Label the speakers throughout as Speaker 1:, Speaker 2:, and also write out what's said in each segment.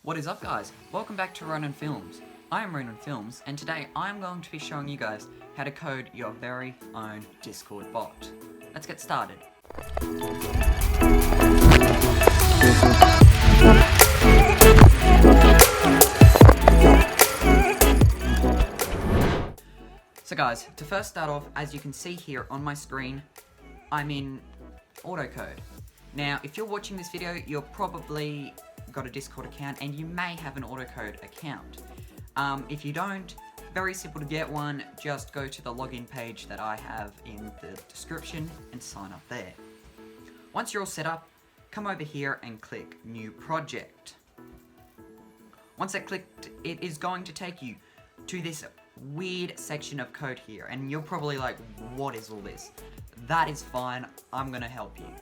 Speaker 1: What is up, guys? Welcome back to Ronan Films. I am Ronan Films, and today I'm going to be showing you guys how to code your very own Discord bot. Let's get started. So guys, to first start off, as you can see here on my screen, I'm in Autocode. Now, if you're watching this video, you're probably got a Discord account and you may have an Autocode account. If you don't, very simple to get one, just go to the login page that I have in the description and sign up there. Once you're all set up, come over here and click New Project. Once that clicked, it is going to take you to this weird section of code here, and you're probably like, what is all this? That is fine, I'm gonna help you.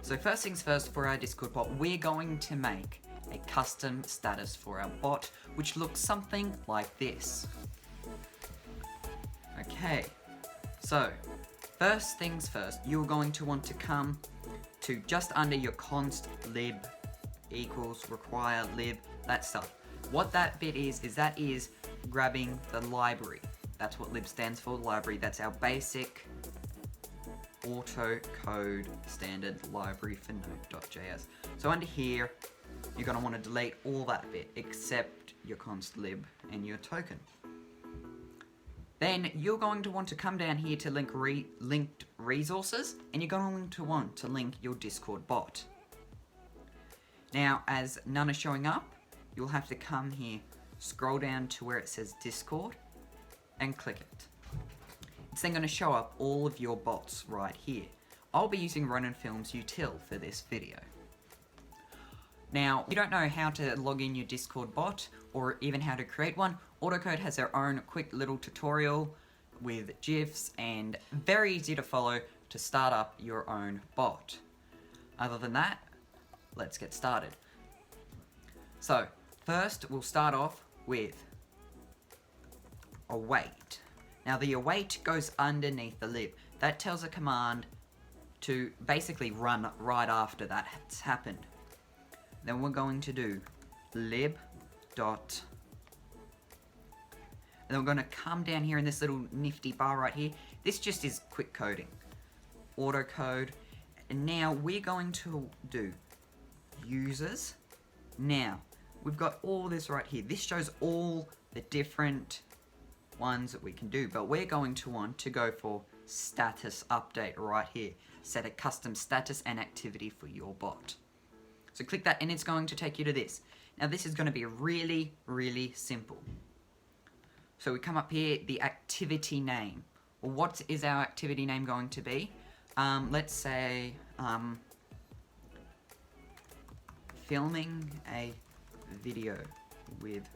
Speaker 1: So first things first, for our Discord bot, we're going to make a custom status for our bot, which looks something like this. Okay, so first things first, you're going to want to come to just under your const lib equals require lib, that stuff. What that bit is that is grabbing the library. That's what lib stands for, library. That's our basic Autocode standard library for node.js. So under here, you're going to want to delete all that bit except your const lib and your token. Then you're going to want to come down here to linked resources, and you're going to want to link your Discord bot. Now, as none are showing up, you'll have to come here, scroll down to where it says Discord, and click it. It's then going to show up all of your bots right here. I'll be using Ronan Films YT for this video. Now, if you don't know how to log in your Discord bot, or even how to create one, Autocode has their own quick little tutorial with GIFs and very easy to follow to start up your own bot. Other than that, let's get started. So, first we'll start off with await. Now the await goes underneath the lib. That tells a command to basically run right after that's happened. Then we're going to do lib dot, and then we're going to come down here in this little nifty bar right here. This just is quick coding. Autocode. And now we're going to do users. Now, we've got all this right here. This shows all the different ones that we can do, but we're going to want to go for status update right here. Set a custom status and activity for your bot. So click that and it's going to take you to this. Now this is going to be really, really simple. So we come up here, the activity name. Well, what is our activity name going to be? Let's say filming a video with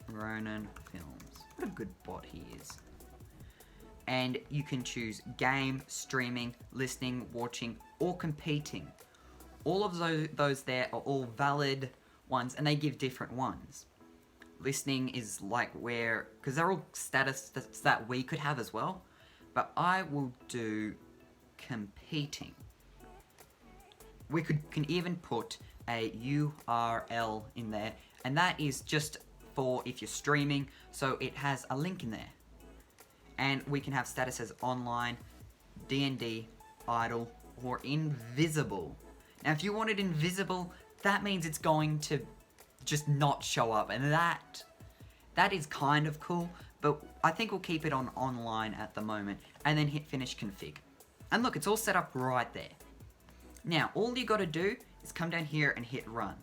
Speaker 1: Ronan Films. What a good bot he is. And you can choose game, streaming, listening, watching, or competing. All of those there are all valid ones, and they give different ones. Listening is like where, because they're all status that we could have as well, but I will do competing. We can even put a URL in there, and that is just for if you're streaming, so it has a link in there. And we can have status as online, D&D, idle, or invisible. Now if you want it invisible, that means it's going to just not show up, and that is kind of cool, but I think we'll keep it on online at the moment, and then hit finish config. And look, it's all set up right there. Now all you got to do is come down here and hit run.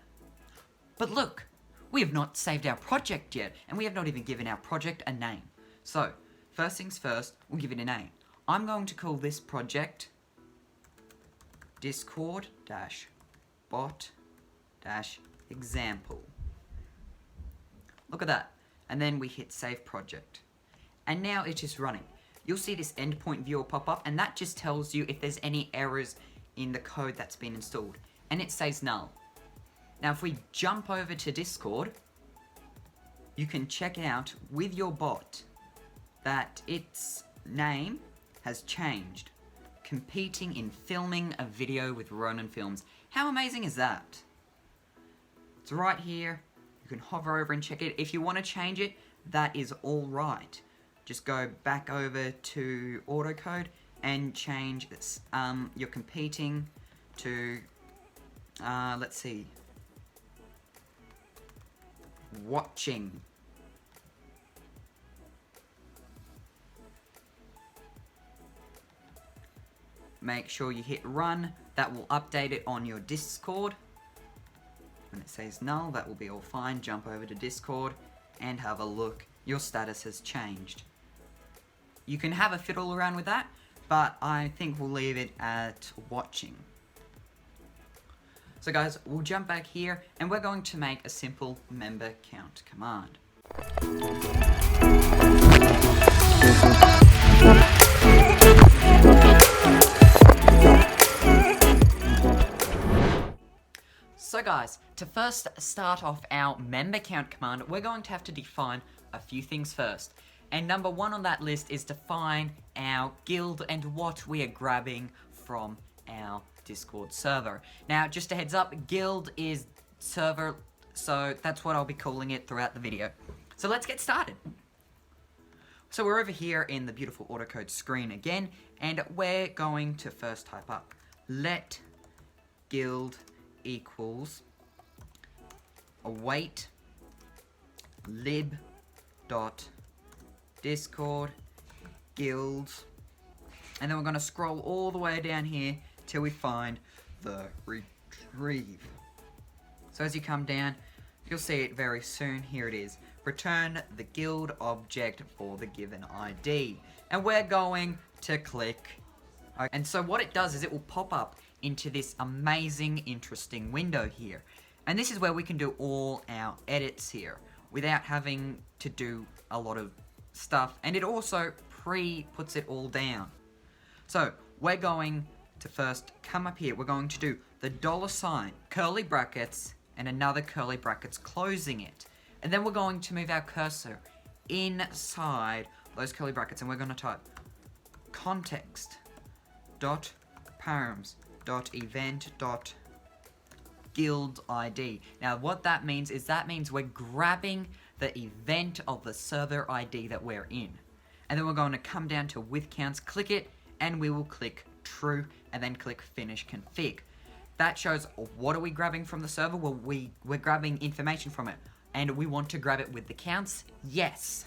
Speaker 1: But look, we have not saved our project yet, and we have not even given our project a name. So, first things first, we'll give it a name. I'm going to call this project Discord-bot-example. Look at that. And then we hit save project. And now it's just running. You'll see this endpoint viewer pop up, and that just tells you if there's any errors in the code that's been installed. And it says null. Now if we jump over to Discord, you can check out with your bot that its name has changed. Competing in filming a video with Ronan Films. How amazing is that? It's right here. You can hover over and check it. If you want to change it, that is all right. Just go back over to Autocode and change your competing to, let's see, watching. Make sure you hit run. That will update it on your Discord. When it says null, that will be all fine. Jump over to Discord and have a look. Your status has changed. You can have a fiddle around with that, but I think we'll leave it at watching. So guys, we'll jump back here and we're going to make a simple member count command. So guys, to first start off our member count command, we're going to have to define a few things first. And number one on that list is define our guild and what we are grabbing from our Discord server. Now, just a heads up, guild is server, so that's what I'll be calling it throughout the video. So let's get started. So we're over here in the beautiful Autocode screen again, and we're going to first type up let guild equals await lib dot discord guilds, and then we're going to scroll all the way down here till we find the retrieve. So as you come down, you'll see it very soon. Here it is. Return the guild object for the given ID. And we're going to click. And so what it does is it will pop up into this amazing, interesting window here. And this is where we can do all our edits here without having to do a lot of stuff. And it also puts it all down. So we're going to first come up here. We're going to do the $, curly brackets, and another curly brackets closing it. And then we're going to move our cursor inside those curly brackets, and we're going to type context dot params dot event dot guild ID. Now what that means is we're grabbing the event of the server ID that we're in. And then we're going to come down to with counts, click it, and we will click true, and then click finish config. That shows what are we grabbing from the server? Well, we're grabbing information from it, and we want to grab it with the counts, yes.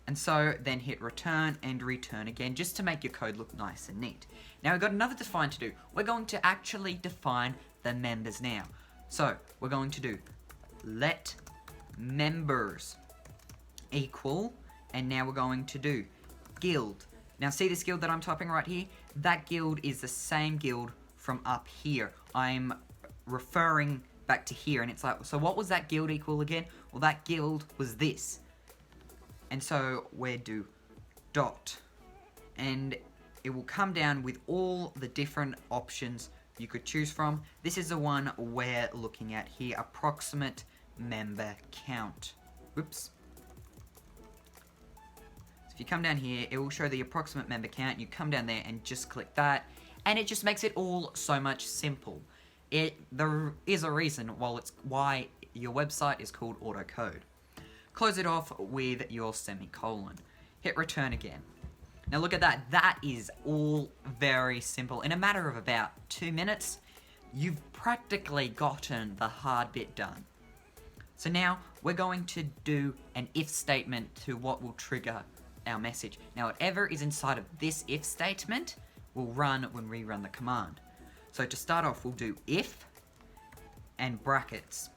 Speaker 1: And so then hit return and return again, just to make your code look nice and neat. Now we've got another define to do. We're going to actually define the members now. So we're going to do let members equal, and now we're going to do guild. Now see this guild that I'm typing right here? That guild is the same guild from up here. I'm referring back to here, and it's like, so what was that guild equal again? Well, that guild was this. And so we do dot, and it will come down with all the different options you could choose from. This is the one we're looking at here, approximate member count. Whoops. So if you come down here, it will show the approximate member count. You come down there and just click that, and it just makes it all so much simple. There is a reason why your website is called Autocode. Close it off with your semicolon. Hit return again. Now look at that. That is all very simple. In a matter of about 2 minutes, you've practically gotten the hard bit done. So now we're going to do an if statement to what will trigger our message. Now whatever is inside of this if statement will run when we run the command. So to start off, we'll do if and brackets.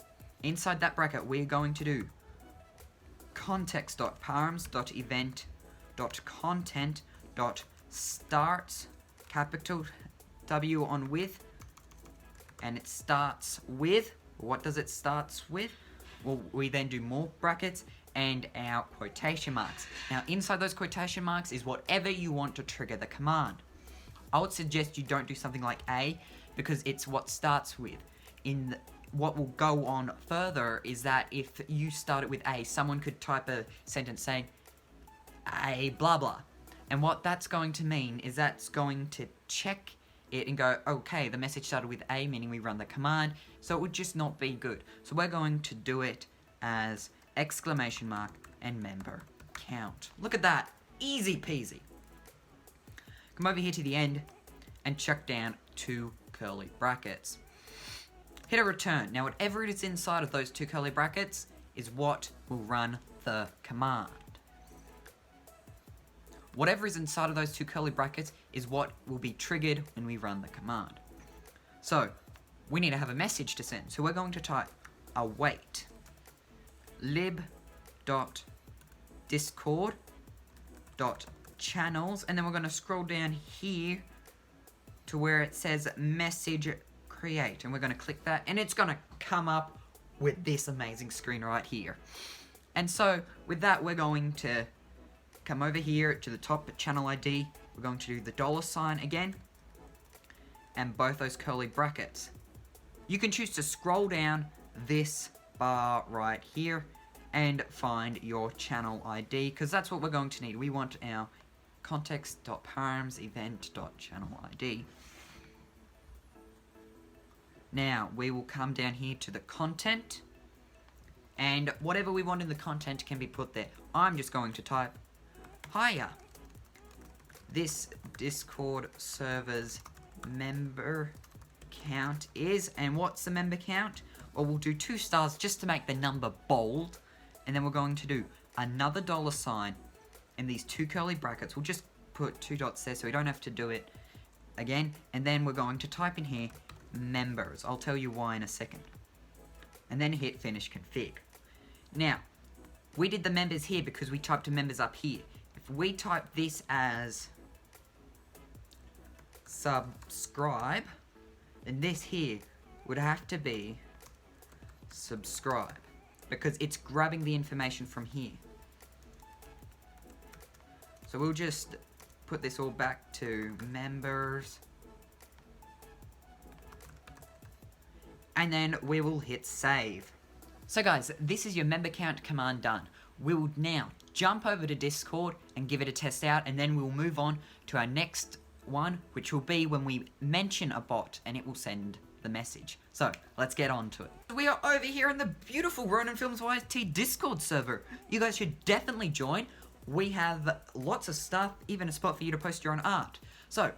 Speaker 1: Inside that bracket, we're going to do context.params.event.content.starts, capital W on with, and it starts with, what does it starts with? Well, we then do more brackets and our quotation marks. Now inside those quotation marks is whatever you want to trigger the command. I would suggest you don't do something like A, because it's what starts with. What will go on further is that if you start it with A, someone could type a sentence saying A blah blah. And what that's going to mean is that's going to check it and go, okay, the message started with A, meaning we run the command, so it would just not be good. So we're going to do it as exclamation mark and member count. Look at that, easy peasy. Come over here to the end and chuck down 2 curly brackets. Hit a return. Now whatever it is inside of those 2 curly brackets is what will run the command. Whatever is inside of those 2 curly brackets is what will be triggered when we run the command. So we need to have a message to send. So we're going to type await lib.discord.channels, and then we're going to scroll down here to where it says message create, and we're going to click that, and it's going to come up with this amazing screen right here. And so with that, we're going to come over here to the top channel ID. We're going to do the $sign again and both those curly brackets. You can choose to scroll down this bar right here and find your channel ID, because that's what we're going to need. We want our context.params event.channel ID. Now we will come down here to the content, and whatever we want in the content can be put there. I'm just going to type, hiya, this Discord server's member count is, and what's the member count? Well, we'll do 2 stars just to make the number bold, and then we're going to do another $sign in these 2 curly brackets. We'll just put 2 dots there so we don't have to do it again, and then we're going to type in here members. I'll tell you why in a second. And then hit finish config. Now, we did the members here because we typed the members up here. If we type this as subscribe, then this here would have to be subscribe, because it's grabbing the information from here. So we'll just put this all back to members, and then we will hit save. So guys, this is your member count command done. We will now jump over to Discord and give it a test out, and then we'll move on to our next one, which will be when we mention a bot and it will send the message. So let's get on to it. We are over here in the beautiful Ronan Films YT Discord server. You guys should definitely join. We have lots of stuff, even a spot for you to post your own art. So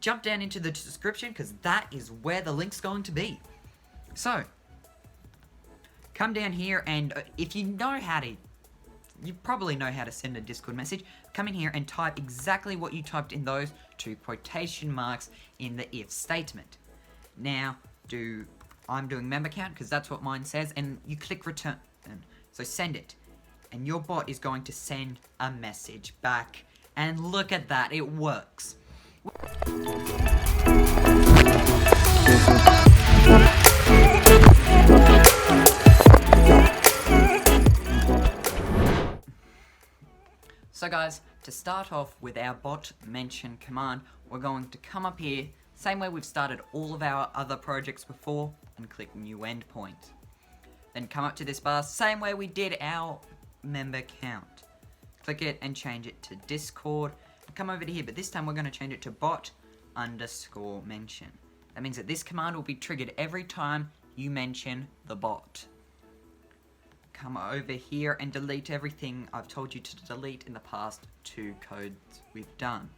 Speaker 1: jump down into the description, because that is where the link's going to be. So come down here, and if you know how to, you probably know how to send a Discord message. Come in here and type exactly what you typed in those 2 quotation marks in the if statement. Now I'm doing member count because that's what mine says, and you click return. So send it, and your bot is going to send a message back. And look at that, it works. So guys, to start off with our bot mention command, we're going to come up here, same way we've started all of our other projects before, and click new endpoint. Then come up to this bar, same way we did our member count. Click it and change it to Discord. Come over to here, but this time we're going to change it to bot_mention. That means that this command will be triggered every time you mention the bot. Come over here and delete everything I've told you to delete in the past 2 codes we've done.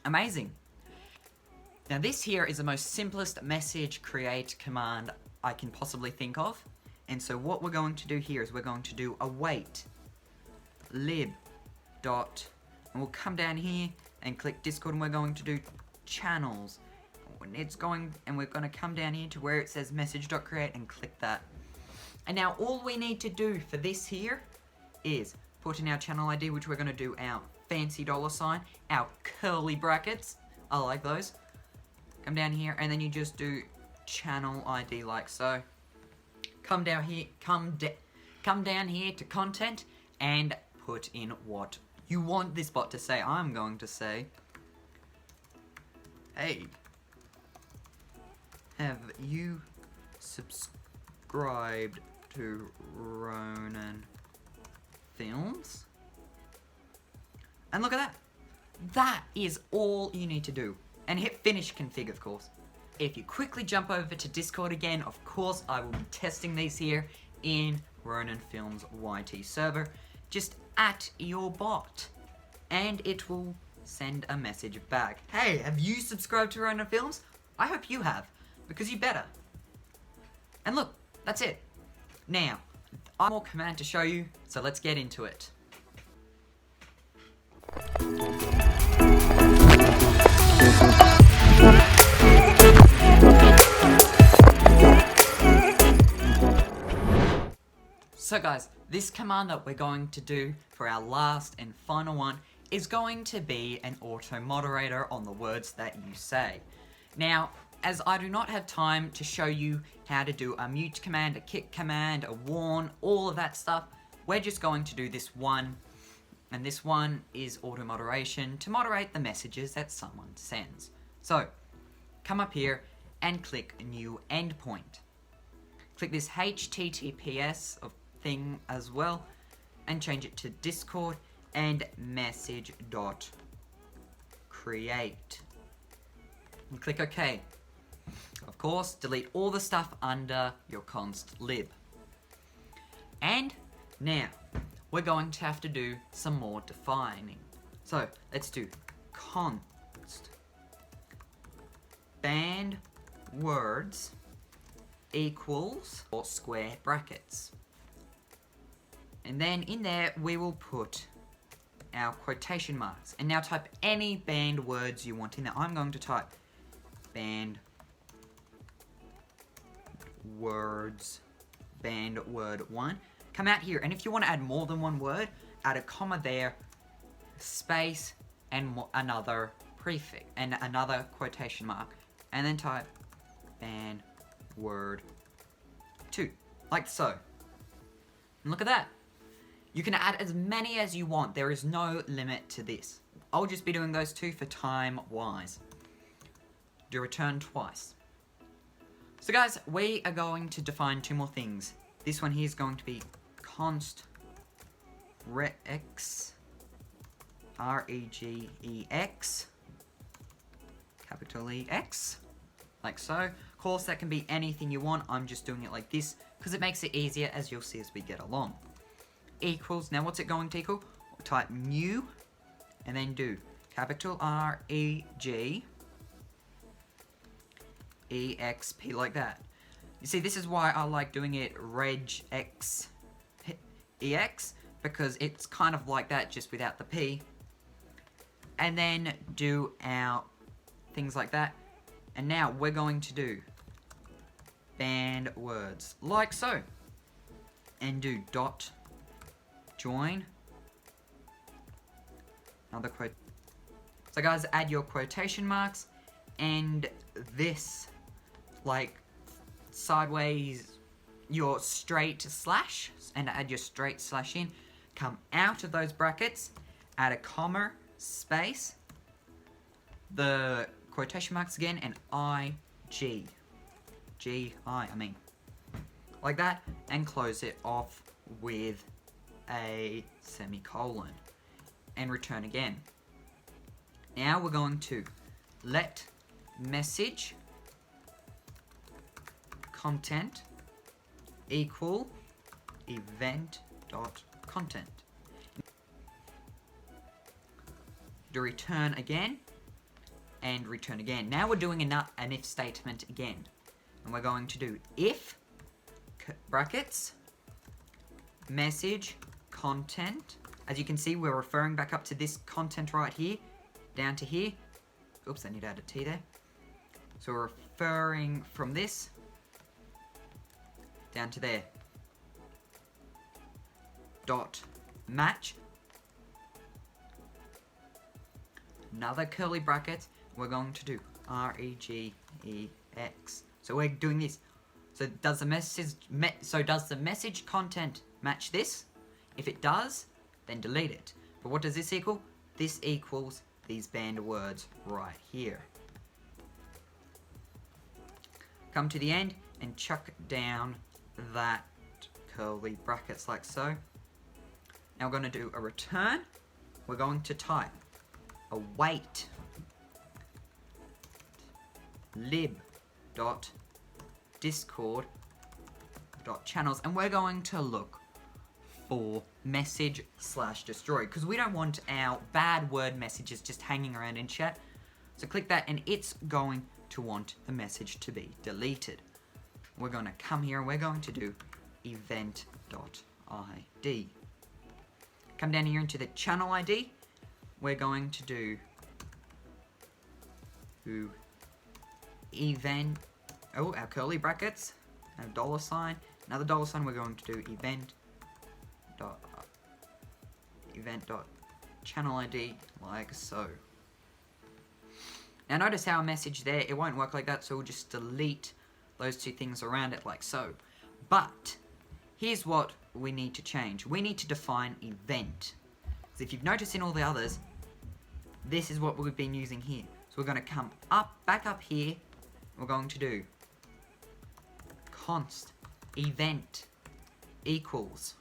Speaker 1: Amazing. Now this here is the most simplest message create command I can possibly think of. And so what we're going to do here is we're going to do await lib dot, and we'll come down here and click Discord, and we're going to do channels. And it's going, and we're going to come down here to where it says message.create and click that. And now all we need to do for this here is put in our channel ID, which we're going to do our fancy $sign, our curly brackets. I like those. Come down here, and then you just do channel ID like so. Come down here, come down here to content and put in what you want this bot to say. I'm going to say, hey, have you subscribed to Ronan Films? And look at that. That is all you need to do. and hit finish config, of course. If you quickly jump over to Discord again, of course I will be testing these here in Ronan Films YT server. Just at your bot, and it will send a message back. Hey, have you subscribed to Ronan Films? I hope you have, because you better. And look, that's it. Now, I have more command to show you, so let's get into it. So guys, this command that we're going to do for our last and final one is going to be an auto moderator on the words that you say. Now, as I do not have time to show you how to do a mute command, a kick command, a warn, all of that stuff, we're just going to do this one, and this one is auto moderation to moderate the messages that someone sends. So, come up here and click new endpoint. Click this HTTPS of thing as well, and change it to Discord and message.create. And click OK. Of course, delete all the stuff under your const lib. And now, we're going to have to do some more defining. So, let's do const band words equals or square brackets. And then in there, we will put our quotation marks. And now type any banned words you want in there. I'm going to type banned words, banned word 1. Come out here, and if you want to add more than one word, add a comma there, space, and another prefix, and another quotation mark. And then type banned word 2, like so. And look at that. You can add as many as you want. There is no limit to this. I'll just be doing those 2 for time-wise. Do return twice. So guys, we are going to define 2 more things. This one here is going to be const regex, R-E-G-E-X, capital E-X, like so. Of course, that can be anything you want. I'm just doing it like this because it makes it easier, as you'll see as we get along. Equals, now what's it going to equal? Type new, and then do capital R-E-G-E-X-P, like that. You see, this is why I like doing it regex, because it's kind of like that, just without the P. And then do our things like that. And now we're going to do banned words, like so. And do dot join another quote. So guys, add your quotation marks and this, like sideways, your straight slash, and add your straight slash in. Come out of those brackets, add a comma, space, the quotation marks again, and I mean, like that, and close it off with a semicolon, and return again. Now we're going to let message content equal event.content. Do return again, and return again. Now we're doing an if statement again. And we're going to do if, brackets, message, content. As you can see, we're referring back up to this content right here, down to here. Oops, I need to add a T there. So we're referring from this down to there. Dot match. Another curly bracket. We're going to do regex. So we're doing this. So does the message content match this? If it does, then delete it. But what does this equal? This equals these banned words right here. Come to the end and chuck down that curly brackets like so. Now we're going to do a return. We're going to type await lib.discord.channels, and we're going to look for message/destroy, because we don't want our bad word messages just hanging around in chat. So click that, and it's going to want the message to be deleted. We're going to come here and we're going to do event.id. Come down here into the channel ID. We're going to do event, our curly brackets, and a $, another $, we're going to do event.channel ID, like so. Now notice our message there, it won't work like that, so we'll just delete those two things around it like so. But here's what we need to change. We need to define event. So if you've noticed in all the others, this is what we've been using here. So we're going to come back up here. We're going to do const event equals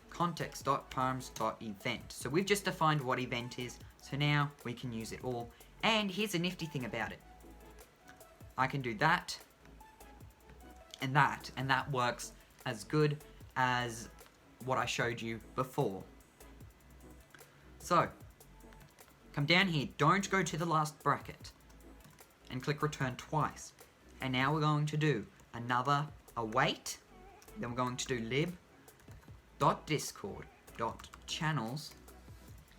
Speaker 1: context.params.event. So we've just defined what event is. So now we can use it all. And here's a nifty thing about it. I can do that and that works as good as what I showed you before. So come down here, don't go to the last bracket, and click return twice. And now we're going to do another await, then we're going to do lib.discord.channels,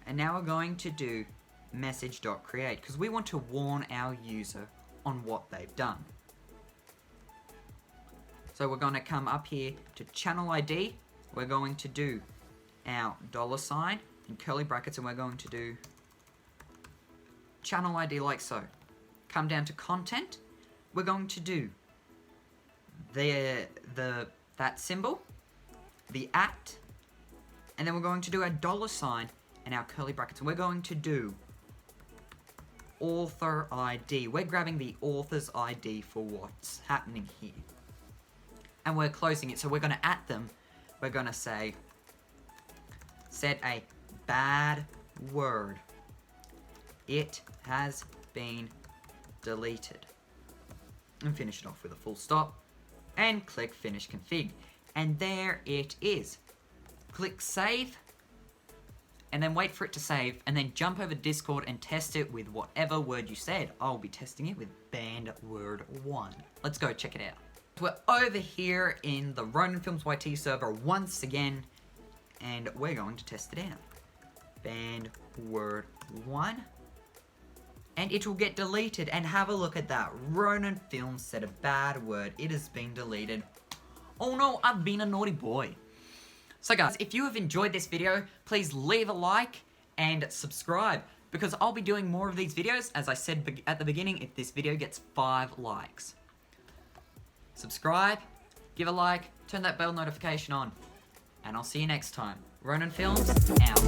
Speaker 1: and now we're going to do message.create, because we want to warn our user on what they've done. So we're going to come up here to channel ID, we're going to do our $ in curly brackets, and we're going to do channel ID like so. Come down to content, we're going to do that symbol, the @ and then we're going to do our $ in our curly brackets, and we're going to do author ID. We're grabbing the author's ID for what's happening here. And we're closing it, so we're going to @ them. We're going to say, said a bad word. It has been deleted. And finish it off with a full stop. And click Finish Config. And there it is. Click Save. And then wait for it to save. And then jump over Discord and test it with whatever word you said. I'll be testing it with banned word 1. Let's go check it out. We're over here in the Ronan Films YT server once again. And we're going to test it out. Banned word 1. And it will get deleted, and have a look at that. Ronan Films said a bad word. It has been deleted. Oh no, I've been a naughty boy. So guys, if you have enjoyed this video, please leave a like and subscribe, because I'll be doing more of these videos, as I said at the beginning, if this video gets 5 likes. Subscribe, give a like, turn that bell notification on, and I'll see you next time. Ronan Films, out.